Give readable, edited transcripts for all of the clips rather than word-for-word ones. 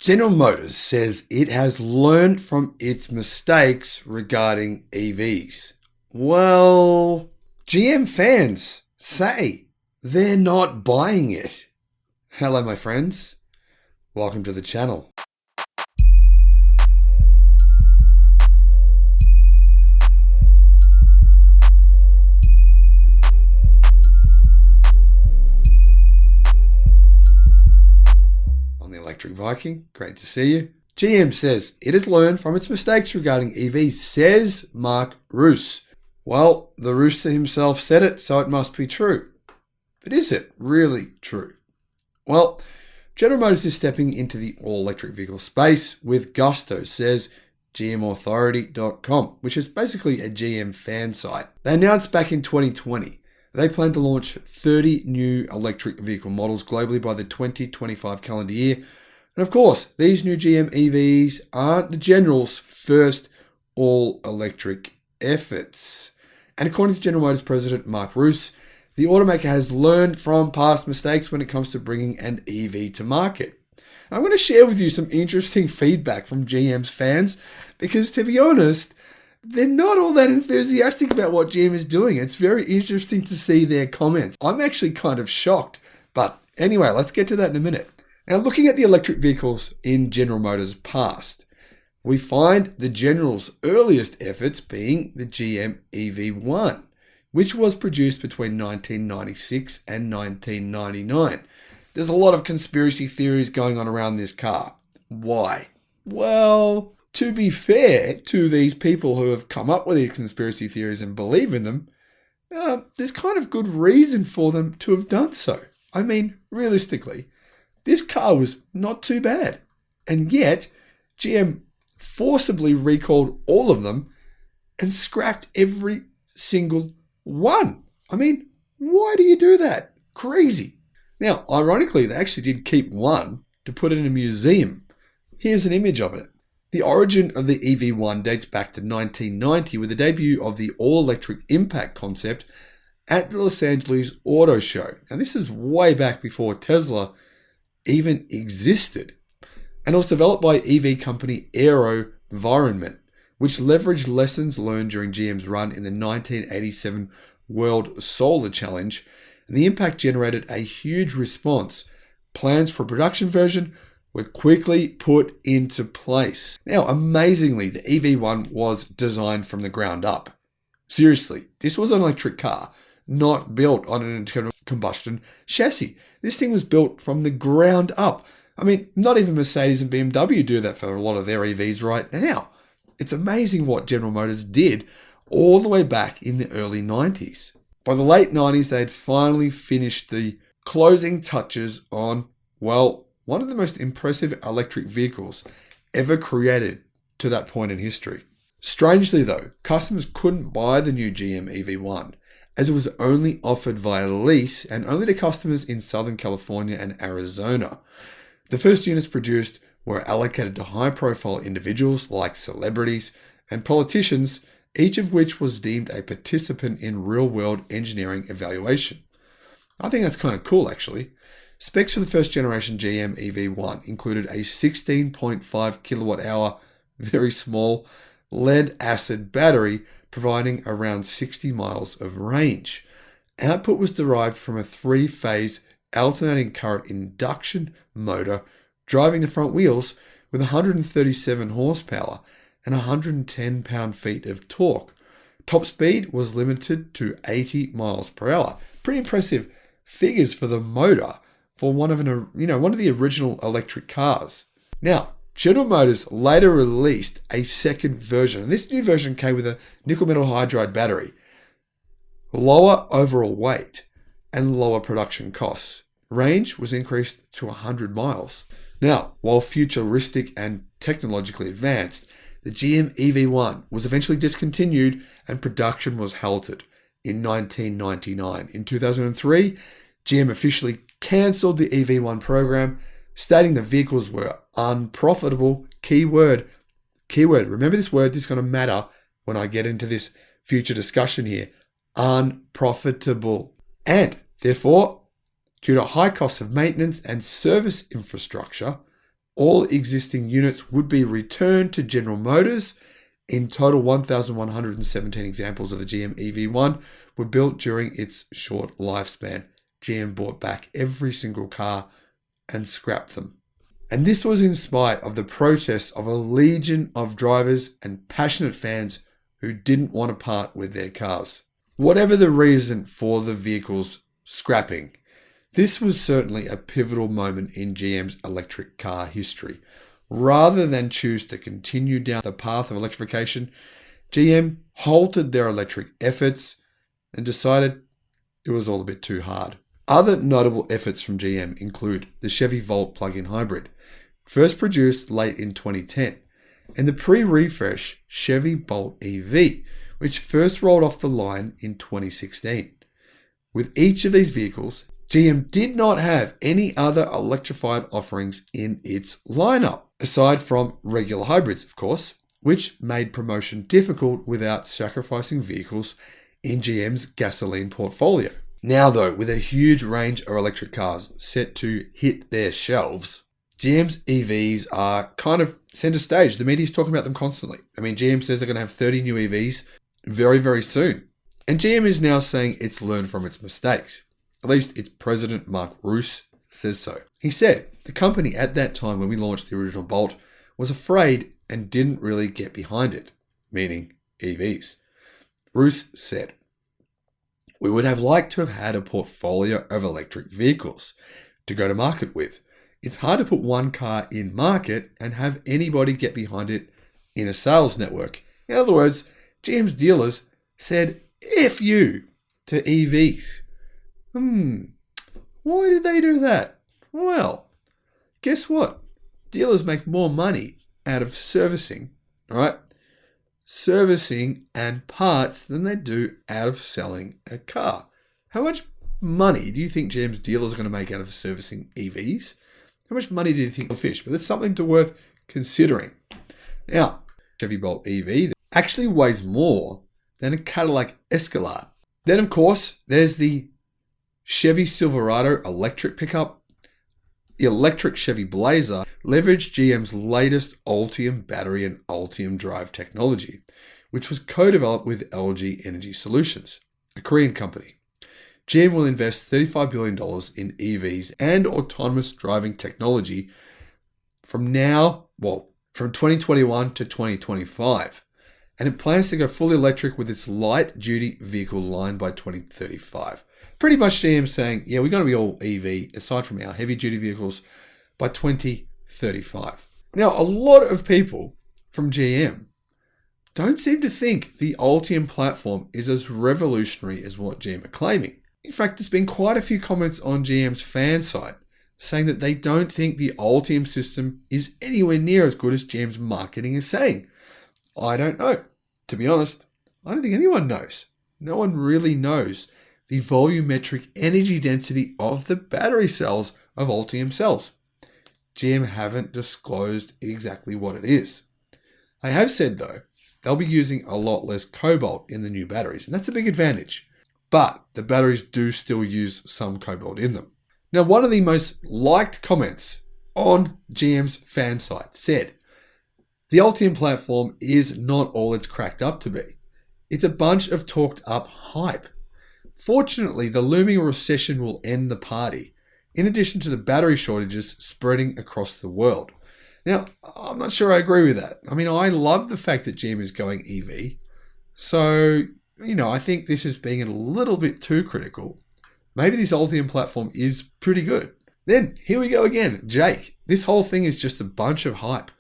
General Motors says it has learned from its mistakes regarding EVs. Well, GM fans say they're not buying it. Hello, my friends. Welcome to the channel. Electric Viking, great to see you. GM says it has learned from its mistakes regarding EVs, says Mark Roos. Well, the rooster himself said it, so it must be true. But is it really true? Well, General Motors is stepping into the all-electric vehicle space with gusto, says GMauthority.com, which is basically a GM fan site. They announced back in 2020 they plan to launch 30 new electric vehicle models globally by the 2025 calendar year. And of course, these new GM EVs aren't the General's first all-electric efforts. And according to General Motors President Mark Roos, the automaker has learned from past mistakes when it comes to bringing an EV to market. I'm going to share with you some interesting feedback from GM's fans because, to be honest, they're not all that enthusiastic about what GM is doing. It's very interesting to see their comments. I'm actually kind of shocked. But anyway, let's get to that in a minute. Now, looking at the electric vehicles in General Motors' past, we find the General's earliest efforts being the GM EV1, which was produced between 1996 and 1999. There's a lot of conspiracy theories going on around this car. Why? Well, to be fair to these people who have come up with these conspiracy theories and believe in them, there's kind of good reason for them to have done so. I mean, realistically, this car was not too bad. And yet, GM forcibly recalled all of them and scrapped every single one. I mean, why do you do that? Crazy. Now, ironically, they actually did keep one to put in a museum. Here's an image of it. The origin of the EV1 dates back to 1990 with the debut of the all-electric impact concept at the Los Angeles Auto Show. And this is way back before Tesla even existed. And it was developed by EV company AeroVironment, which leveraged lessons learned during GM's run in the 1987 World Solar Challenge. And the impact generated a huge response. Plans for a production version were quickly put into place. Now, amazingly, the EV1 was designed from the ground up. Seriously, this was an electric car, not built on an internal combustion chassis. This thing was built from the ground up. I mean, not even Mercedes and BMW do that for a lot of their EVs right now. It's amazing what General Motors did all the way back in the early 90s. By the late 90s, they had finally finished the closing touches on, well, one of the most impressive electric vehicles ever created to that point in history. Strangely though, customers couldn't buy the new GM EV1 as it was only offered via lease and only to customers in Southern California and Arizona. The first units produced were allocated to high-profile individuals like celebrities and politicians, each of which was deemed a participant in real-world engineering evaluation. I think that's kind of cool actually. Specs for the first generation GM EV1 included a 16.5 kilowatt hour, very small, lead acid battery providing around 60 miles of range. Output was derived from a 3-phase alternating current induction motor driving the front wheels with 137 horsepower and 110 pound-feet of torque. Top speed was limited to 80 miles per hour. Pretty impressive figures for the motor for one of the original electric cars. Now, General Motors later released a second version, and this new version came with a nickel metal hydride battery, lower overall weight, and lower production costs. Range was increased to 100 miles. Now, while futuristic and technologically advanced, the GM EV1 was eventually discontinued and production was halted in 1999. In 2003, GM officially cancelled the EV1 program, stating the vehicles were unprofitable. Keyword. Remember this word, this is going to matter when I get into this future discussion here. Unprofitable. And therefore, due to high costs of maintenance and service infrastructure, All existing units would be returned to General Motors. In total, 1,117 examples of the GM EV1 were built during its short lifespan. GM bought back every single car and scrapped them. And this was in spite of the protests of a legion of drivers and passionate fans who didn't want to part with their cars. Whatever the reason for the vehicle's scrapping, this was certainly a pivotal moment in GM's electric car history. Rather than choose to continue down the path of electrification, GM halted their electric efforts and decided it was all a bit too hard. Other notable efforts from GM include the Chevy Volt plug-in hybrid, first produced late in 2010, and the pre-refresh Chevy Bolt EV, which first rolled off the line in 2016. With each of these vehicles, GM did not have any other electrified offerings in its lineup, aside from regular hybrids, of course, which made promotion difficult without sacrificing vehicles in GM's gasoline portfolio. Now though, with a huge range of electric cars set to hit their shelves, GM's EVs are kind of center stage. The media's talking about them constantly. I mean, GM says they're going to have 30 new EVs very, very soon. And GM is now saying it's learned from its mistakes. At least its president, Mark Roos, says so. He said the company at that time when we launched the original Bolt was afraid and didn't really get behind it, meaning EVs. Roos said, "We would have liked to have had a portfolio of electric vehicles to go to market with. It's hard to put one car in market and have anybody get behind it in a sales network." In other words, GM's dealers said F you to EVs. Why did they do that? Well, guess what? Dealers make more money out of servicing, right? Servicing and parts than they do out of selling a car. How much money do you think GM's dealers are going to make out of servicing EVs? How much money do you think they'll fish? But that's something worth considering. Now, Chevy Bolt EV actually weighs more than a Cadillac Escalade. Then, of course, there's the Chevy Silverado electric pickup. The electric Chevy Blazer leveraged GM's latest Ultium battery and Ultium drive technology, which was co-developed with LG Energy Solutions, a Korean company. GM will invest $35 billion in EVs and autonomous driving technology from 2021 to 2025. And it plans to go fully electric with its light-duty vehicle line by 2035. Pretty much GM saying, yeah, we're going to be all EV, aside from our heavy-duty vehicles, by 2035. Now, a lot of people from GM don't seem to think the Ultium platform is as revolutionary as what GM are claiming. In fact, there's been quite a few comments on GM's fan site saying that they don't think the Ultium system is anywhere near as good as GM's marketing is saying. I don't know. To be honest, I don't think anyone knows. No one really knows the volumetric energy density of the battery cells of Ultium cells. GM haven't disclosed exactly what it is. They have said, though, they'll be using a lot less cobalt in the new batteries, and that's a big advantage. But the batteries do still use some cobalt in them. Now, one of the most liked comments on GM's fan site said, "The Ultium platform is not all it's cracked up to be. It's a bunch of talked up hype. Fortunately, the looming recession will end the party, in addition to the battery shortages spreading across the world." Now, I'm not sure I agree with that. I mean, I love the fact that GM is going EV. So, I think this is being a little bit too critical. Maybe this Ultium platform is pretty good. Then, here we go again. Jake, this whole thing is just a bunch of hype.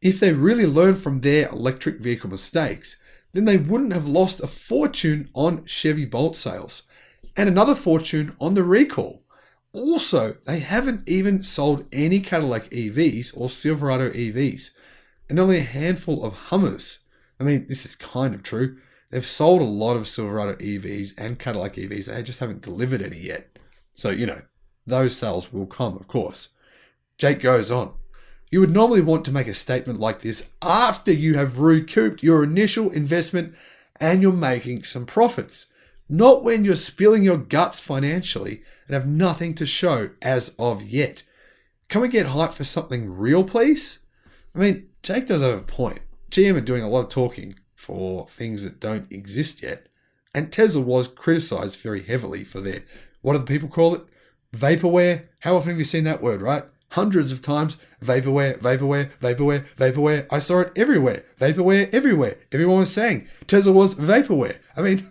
If they really learned from their electric vehicle mistakes, then they wouldn't have lost a fortune on Chevy Bolt sales and another fortune on the recall. Also, they haven't even sold any Cadillac EVs or Silverado EVs and only a handful of Hummers. I mean, this is kind of true. They've sold a lot of Silverado EVs and Cadillac EVs. They just haven't delivered any yet. So, those sales will come, of course. Jake goes on. You would normally want to make a statement like this after you have recouped your initial investment and you're making some profits, not when you're spilling your guts financially and have nothing to show as of yet. Can we get hype for something real, please? I mean, Jake does have a point. GM are doing a lot of talking for things that don't exist yet. And Tesla was criticized very heavily for their, what do the people call it? Vaporware. How often have you seen that word, right? Hundreds of times. Vaporware, vaporware, vaporware, vaporware. I saw it everywhere. Vaporware everywhere. Everyone was saying Tesla was vaporware. I mean,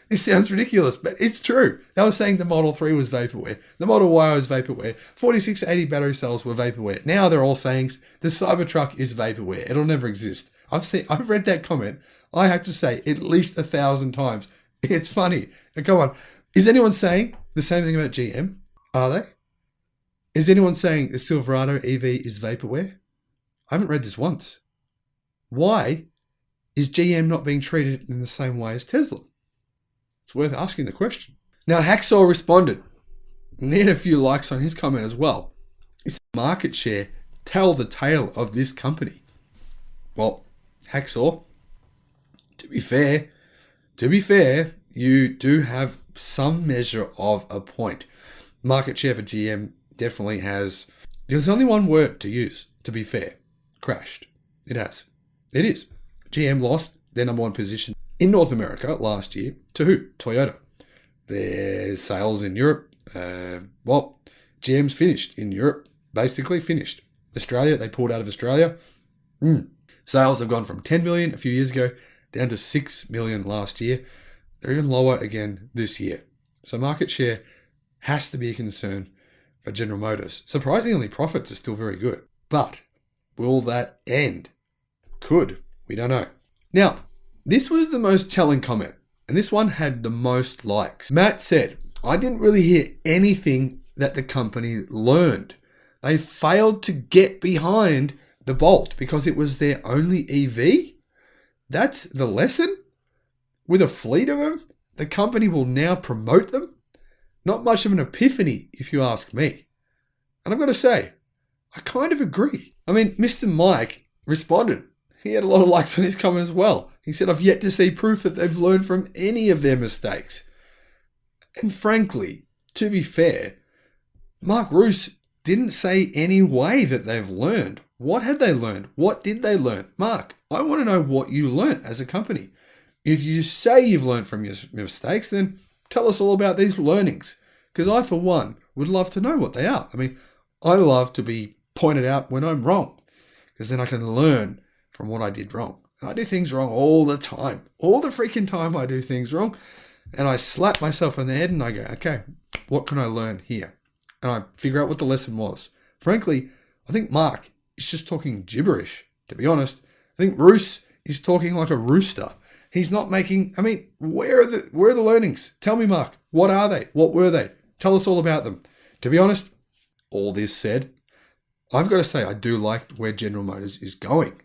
it sounds ridiculous, but it's true. They were saying the Model 3 was vaporware. The Model Y was vaporware. 4680 battery cells were vaporware. Now they're all saying the Cybertruck is vaporware. It'll never exist. I've read that comment. I have to say at least 1,000 times. It's funny. Now, come on. Is anyone saying the same thing about GM? Are they? Is anyone saying the Silverado EV is vaporware? I haven't read this once. Why is GM not being treated in the same way as Tesla? It's worth asking the question. Now, Hacksaw responded and he had a few likes on his comment as well. He said, market share tell the tale of this company. Well, Hacksaw, to be fair, you do have some measure of a point. Market share for GM definitely has, there's only one word to use, to be fair, crashed. It has. It is. GM lost their number one position in North America last year to who? Toyota. Their sales in Europe, GM's finished in Europe, basically finished. Australia, they pulled out of Australia. Sales have gone from 10 million a few years ago down to 6 million last year. They're even lower again this year. So market share has to be a concern for General Motors. Surprisingly, profits are still very good. But will that end? Could. We don't know. Now, this was the most telling comment, and this one had the most likes. Matt said, I didn't really hear anything that the company learned. They failed to get behind the Bolt because it was their only EV? That's the lesson? With a fleet of them, the company will now promote them? Not much of an epiphany, if you ask me. And I've got to say, I kind of agree. I mean, Mr. Mike responded. He had a lot of likes on his comment as well. He said, I've yet to see proof that they've learned from any of their mistakes. And frankly, to be fair, Mark Roos didn't say any way that they've learned. What had they learned? What did they learn? Mark, I want to know what you learned as a company. If you say you've learned from your mistakes, then tell us all about these learnings. Because I, for one, would love to know what they are. I mean, I love to be pointed out when I'm wrong. Because then I can learn from what I did wrong. And I do things wrong all the time. All the freaking time I do things wrong. And I slap myself on the head and I go, okay, what can I learn here? And I figure out what the lesson was. Frankly, I think Mark is just talking gibberish, to be honest. I think Roos is talking like a rooster. He's not making, where are the learnings? Tell me, Mark, what are they? What were they? Tell us all about them. To be honest, all this said, I've got to say I do like where General Motors is going.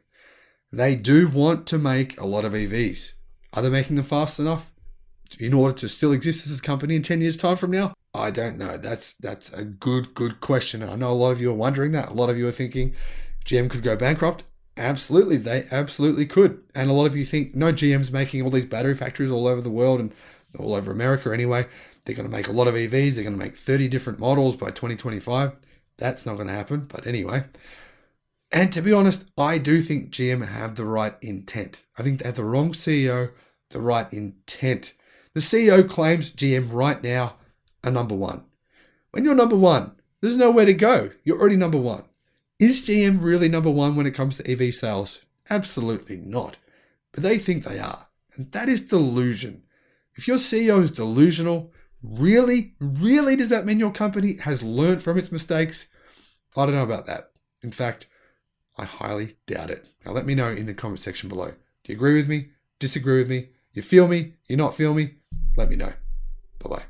They do want to make a lot of EVs. Are they making them fast enough in order to still exist as a company in 10 years' time from now? I don't know. That's a good question. I know a lot of you are wondering that. A lot of you are thinking GM could go bankrupt. Absolutely, they absolutely could. And a lot of you think, no, GM's making all these battery factories all over the world and all over America anyway. They're going to make a lot of EVs. They're going to make 30 different models by 2025. That's not going to happen. But anyway. And to be honest, I do think GM have the right intent. I think they have the wrong CEO, the right intent. The CEO claims GM right now are number one. When you're number one, there's nowhere to go. You're already number one. Is GM really number one when it comes to EV sales? Absolutely not. But they think they are. And that is delusion. If your CEO is delusional, really does that mean your company has learned from its mistakes? I don't know about that. In fact, I highly doubt it. Now let me know in the comment section below. Do you agree with me? Disagree with me? You feel me? You not feel me? Let me know. Bye-bye.